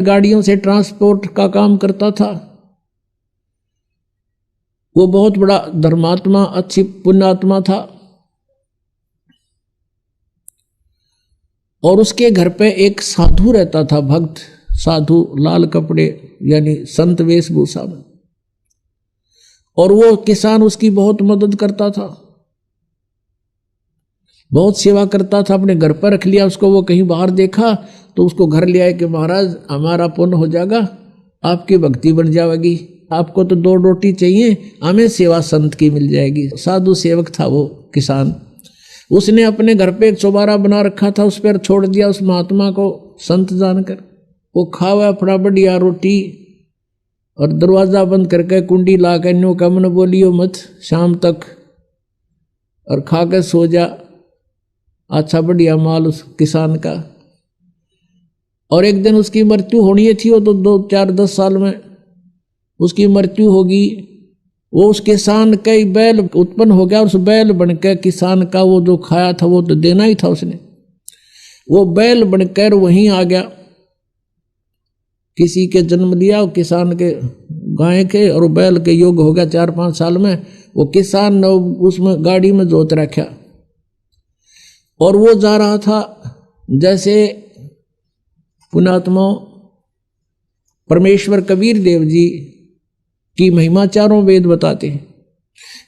गाड़ियों से ट्रांसपोर्ट का काम करता था। वो बहुत बड़ा धर्मात्मा, अच्छी पुण्यात्मा था। और उसके घर पे एक साधु रहता था, भक्त साधु, लाल कपड़े यानी संत वेशभूषा में। और वो किसान उसकी बहुत मदद करता था, बहुत सेवा करता था। अपने घर पर रख लिया उसको। वो कहीं बाहर देखा तो उसको घर ले आए कि महाराज हमारा पुण्य हो जाएगा, आपकी भक्ति बन जाएगी, आपको तो 2 रोटी चाहिए, हमें सेवा संत की मिल जाएगी। साधु सेवक था वो किसान। उसने अपने घर पे एक चौबारा बना रखा था, उस पर छोड़ दिया उस महात्मा को संत जानकर। वो खावा अपना बढ़िया रोटी और दरवाजा बंद करके कुंडी ला के नो का मन बोलियो मत शाम तक, और खा के सो जा। अच्छा बढ़िया माल उस किसान का। और एक दिन उसकी मृत्यु होनी थी, वो तो 2, 4, 10 साल में उसकी मृत्यु होगी। वो उस किसान का ही बैल उत्पन्न हो गया, उस बैल बनकर किसान का वो जो खाया था वो तो देना ही था उसने। वो बैल बनकर वहीं आ गया, किसी के जन्म दिया, किसान के गाय के, और बैल के योग हो गया 4-5 साल में। वो किसान ने उसमें गाड़ी में जोत रखा और वो जा रहा था। जैसे पुण्यात्मा परमेश्वर कबीर देव जी की महिमा चारों वेद बताते हैं।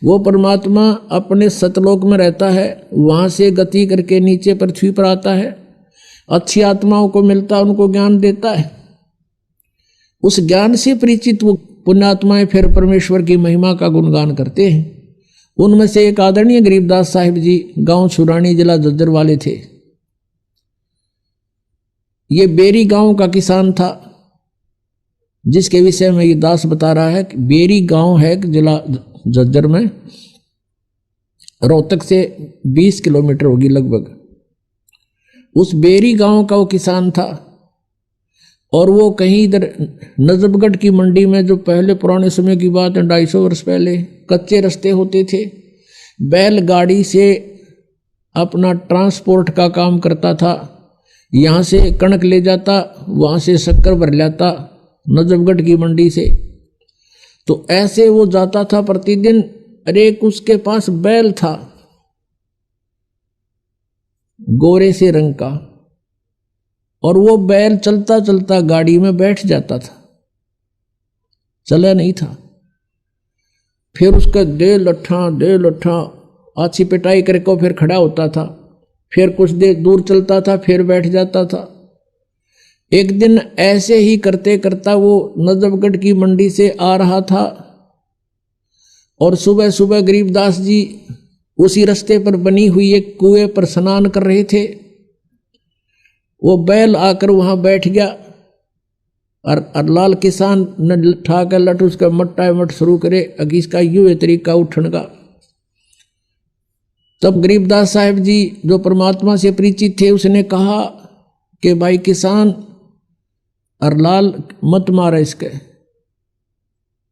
वो परमात्मा अपने सतलोक में रहता है, वहाँ से गति करके नीचे पृथ्वी पर आता है, अच्छी आत्माओं को मिलता है, उनको ज्ञान देता है। उस ज्ञान से परिचित वो पुण्यात्माएं फिर परमेश्वर की महिमा का गुणगान करते हैं। उनमें से एक आदरणीय गरीबदास साहिब जी, गांव छुरानी, जिला झज्जर वाले थे। ये बेरी गांव का किसान था, जिसके विषय में ये दास बता रहा है कि बेरी गांव है जिला झज्जर में, रोहतक से 20 किलोमीटर होगी लगभग। उस बेरी गांव का वो किसान था। और वो कहीं इधर नजफगढ़ की मंडी में, जो पहले पुराने समय की बात है 250 वर्ष पहले, कच्चे रास्ते होते थे, बैलगाड़ी से अपना ट्रांसपोर्ट का काम करता था। यहाँ से कणक ले जाता, वहाँ से शक्कर भर लाता नजफगढ़ की मंडी से। तो ऐसे वो जाता था प्रतिदिन। अरे उसके पास बैल था गोरे से रंग का, और वो बैल चलता चलता गाड़ी में बैठ जाता था, चला नहीं था। फिर उसका दे लट्ठा अच्छी पिटाई करके फिर खड़ा होता था, फिर कुछ देर दूर चलता था, फिर बैठ जाता था। एक दिन ऐसे ही करते करता वो नजफगढ़ की मंडी से आ रहा था, और सुबह सुबह गरीबदास जी उसी रास्ते पर बनी हुई एक कुएं पर स्नान कर रहे थे। वो बैल आकर वहां बैठ गया, और लाल किसान ने ठा कर लट उसका मट शुरू करे, अगी इसका यूं है तरीका उठने का। तब गरीबदास साहिब जी जो परमात्मा से परिचित थे, उसने कहा कि भाई किसान, और लाल मत मारा इसके।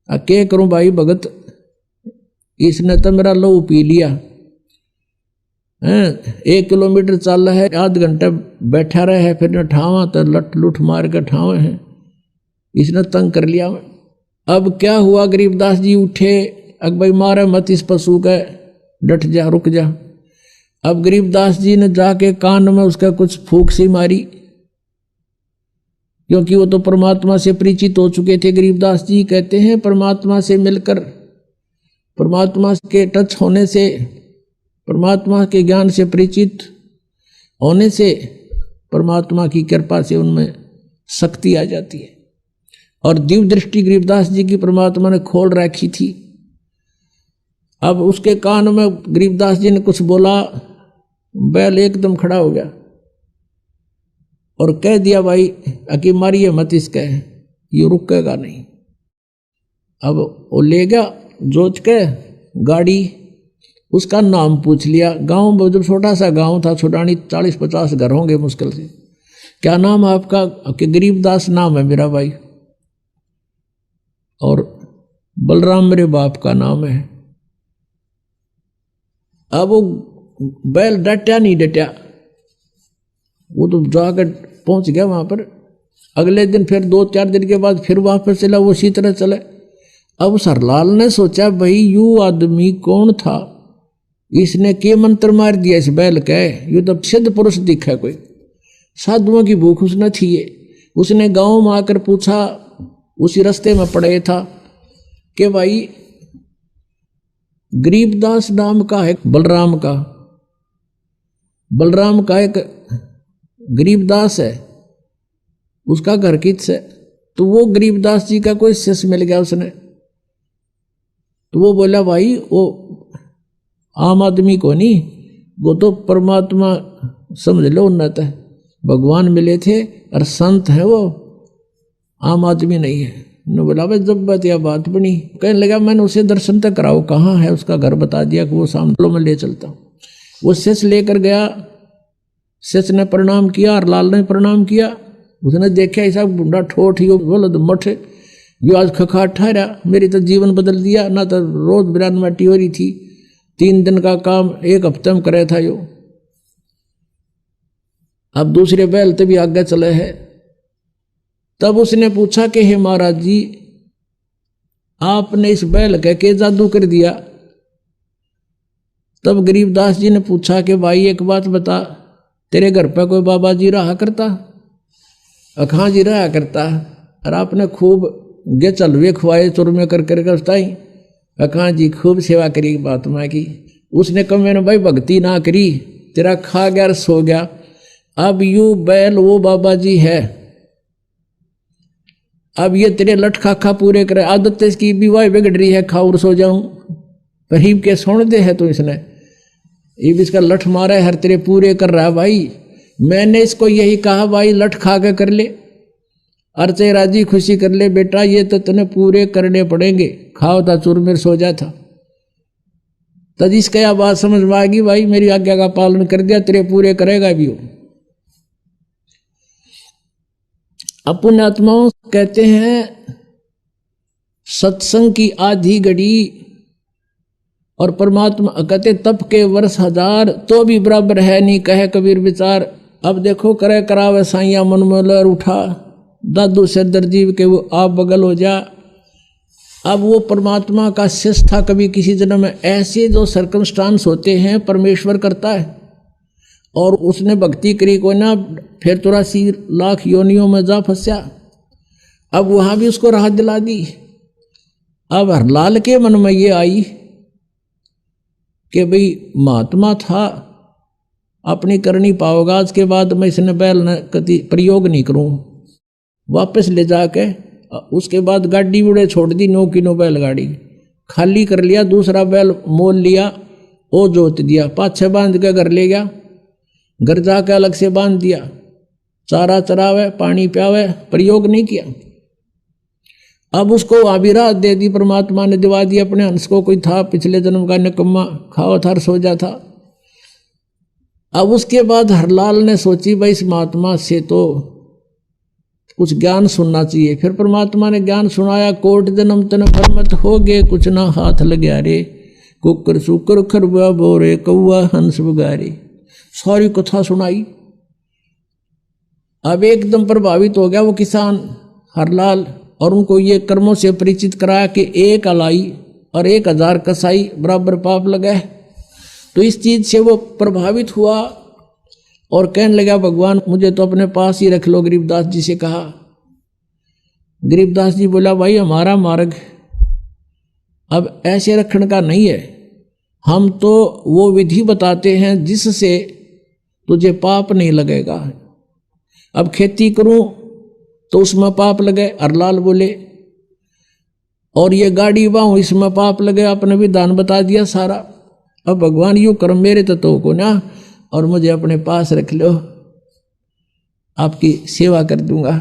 क्या करूं भाई भगत, इसने तो मेरा लहू पी लिया है। 1 किलोमीटर चल रहा है, आध घंटा बैठा रहे है, फिर न ठावा तो लट लुट मार के ठावे हैं, इसने तंग कर लिया। अब क्या हुआ, गरीबदास जी उठे, अग भाई मारे मत इस पशु का, डट जा, रुक जा। अब गरीबदास जी ने जाके कान में उसका कुछ फूंक सी मारी, क्योंकि वो तो परमात्मा से परिचित हो चुके थे। गरीबदास जी कहते हैं परमात्मा से मिलकर, परमात्मा के टच होने से, परमात्मा के ज्ञान से परिचित होने से, परमात्मा की कृपा से उनमें शक्ति आ जाती है। और दिव्य दृष्टि गरीबदास जी की परमात्मा ने खोल रखी थी। अब उसके कान में गरीबदास जी ने कुछ बोला, बैल एकदम खड़ा हो गया और कह दिया भाई अकी मारिए मत इसके, ये रुकेगा नहीं। अब वो ले गया जोत के गाड़ी, उसका नाम पूछ लिया। गांव में जब छोटा सा गांव था छुटानी, 40-50 घर होंगे मुश्किल से। क्या नाम है आपका? कि गरीबदास नाम है मेरा भाई, और बलराम मेरे बाप का नाम है। अब वो बैल डटा नहीं डटा, वो तो जाकर पहुंच गया वहां पर, अगले दिन फिर 2-4 दिन के बाद फिर वापस चला, वो उसी तरह चले। अब सरलाल ने सोचा भाई यू आदमी कौन था, इसने के मंत्र मार दिया इस बैल के, यू तो सिद्ध पुरुष दिखा, कोई साधुओं की भूख उसने थी। उसने गांव में आकर पूछा, उसी रास्ते में पड़े था कि भाई गरीबदास नाम का है बलराम का एक गरीबदास है, उसका घर किस है। तो वो गरीबदास जी का कोई शिष्य मिल गया उसने। तो वो बोला भाई वो आम आदमी को नहीं, वो तो परमात्मा समझ लो उन्नत है, भगवान मिले थे और संत है, वो आम आदमी नहीं है। ने बोला भाई जब बात यह बात बनी, कहने लगा मैंने उसे दर्शन तक कराओ, कहाँ है उसका घर बता दिया कि वो सामने में ले चलता हूँ। वो शिष्य लेकर गया, शिष्य ने प्रणाम किया और लाल ने प्रणाम किया। उसने देखा ऐसा बुढ़ा ठोठ ही बोलो तो मठ जो आज खखाट ठहरा, मेरी तो जीवन बदल दिया। ना तो रोज बिरान माटी हो रही थी, 3 दिन का काम 1 हफ्ते में करे था यो, अब दूसरे बैल तभी आगे चले है। तब उसने पूछा कि हे महाराज जी आपने इस बैल के जादू कर दिया। तब गरीबदास जी ने पूछा कि भाई एक बात बता, तेरे घर पे कोई बाबा जी रहा करता? अखा जी रहा करता, और आपने खूब गे चलवे खुआए चुरमे कर करके उसताई अखा जी खूब सेवा करी महात्मा की। उसने कहा मैंने भाई भक्ति ना करी, तेरा खा गया और सो गया। अब यू बैल वो बाबा जी है, अब ये तेरे लठ खा पूरे करे, आदत इसकी विवाह बिगड़ रही है, खाऊर सो जाऊं परीब के सोन दे है। तो इसने ये भी इसका लठ मारा है, हर तेरे पूरे कर रहा है। भाई मैंने इसको यही कहा भाई लठ खा के कर ले, अर्चे राजी खुशी कर ले बेटा, ये तो तने पूरे करने पड़ेंगे, खाओ था चूरमेर सो जा था। तब इसका यह बात समझ में आ गई, भाई मेरी आज्ञा का पालन कर दिया, तेरे पूरे करेगा भी वो। अपने आत्माओं कहते हैं सत्संग की आधी घड़ी और परमात्मा कहते तप के वर्ष 1000 तो भी बराबर है नहीं, कहे कबीर विचार। अब देखो करे करावे साइया मन में लहर उठा, दादू सिरदर जीव के वो आप बगल हो जा। अब वो परमात्मा का शिष्य था कभी किसी जन्म में। ऐसे जो सर्कमस्टांस होते हैं परमेश्वर करता है, और उसने भक्ति करी कोई ना, फिर 83 लाख योनियों में जा फंसा। अब वहां भी उसको राहत दिला दी। अब हरलाल के मन में ये आई कि भाई महात्मा था, अपनी करनी पाओगा, आज के बाद मैं इसने बैल न कति प्रयोग नहीं करूं। वापस ले जाके उसके बाद गाड़ी उड़े छोड़ दी, 9 की 9 बैलगाड़ी खाली कर लिया, दूसरा बैल मोल लिया, वो जोत दिया, पाछे बांध के घर ले गया, घर जाके अलग से बांध दिया, चारा चरावे पानी प्यावे, प्रयोग नहीं किया। अब उसको आबिरात दे दी, परमात्मा ने दिवा दी अपने हंस को, कोई था पिछले जन्म का निकम्मा, खाओ था सो जा था। अब उसके बाद हरलाल ने सोची भाई इस महात्मा से तो कुछ ज्ञान सुनना चाहिए। फिर परमात्मा ने ज्ञान सुनाया, कोट जन्म तन फरमत हो गए, कुछ ना हाथ लग्या रे, कुकर सुकर खरबा बोरे कौआ हंस बगारे, सारी कथा सुनाई। अब एकदम प्रभावित हो गया वो किसान हरलाल, और उनको ये कर्मों से परिचित कराया कि 1 अलाई और 1000 कसाई बराबर पाप लगा है। तो इस चीज से वो प्रभावित हुआ और कहने लगा भगवान मुझे तो अपने पास ही रख लो। गरीबदास जी से कहा। गरीबदास जी बोला भाई हमारा मार्ग अब ऐसे रखने का नहीं है, हम तो वो विधि बताते हैं जिससे तुझे पाप नहीं लगेगा। अब खेती करूं तो उसमें पाप लगे, हरलाल बोले, और ये गाड़ी बाहूं इसमें पाप लगे, आपने भी दान बता दिया सारा। अब भगवान यूं कर्म मेरे तत्व को ना, और मुझे अपने पास रख लो, आपकी सेवा कर दूंगा।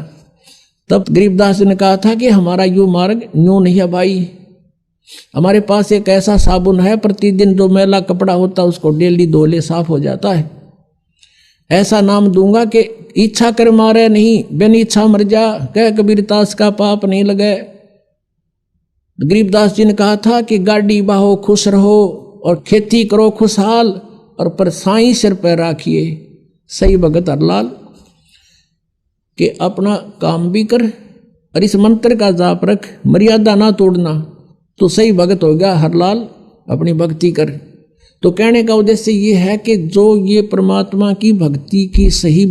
तब गरीबदास ने कहा था कि हमारा यूं मार्ग यूं नहीं है भाई, हमारे पास एक ऐसा साबुन है, प्रतिदिन जो मैला कपड़ा होता है उसको डेली धो ले, साफ हो जाता है। ऐसा नाम दूंगा कि इच्छा कर मारे नहीं, बिन इच्छा मर जा, कह कबीरदास का पाप नहीं लगे। गरीबदास जी ने कहा था कि गाड़ी बाहो खुश रहो और खेती करो खुशहाल, और पर साई सिर पर राखिए। सही भगत हरलाल कि अपना काम भी कर और इस मंत्र का जाप रख, मर्यादा ना तोड़ना, तो सही भगत हो गया। हरलाल अपनी भक्ति कर। तो कहने का उद्देश्य ये है कि जो ये परमात्मा की भक्ति की सही